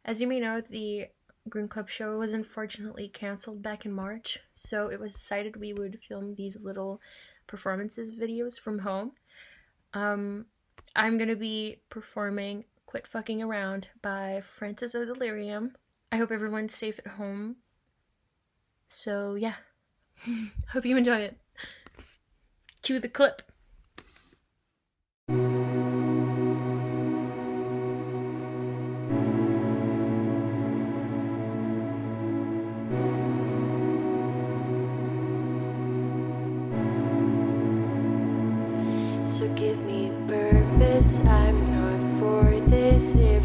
As you may know, the Grund Club show was unfortunately cancelled back in March, so it was decided we would film these little performances videos from home. I'm gonna be performing Quit Fucking Around by Francis of Delirium. I hope everyone's safe at home. So yeah, hope you enjoy it. Cue the clip. So give me purpose, I'm not for this. If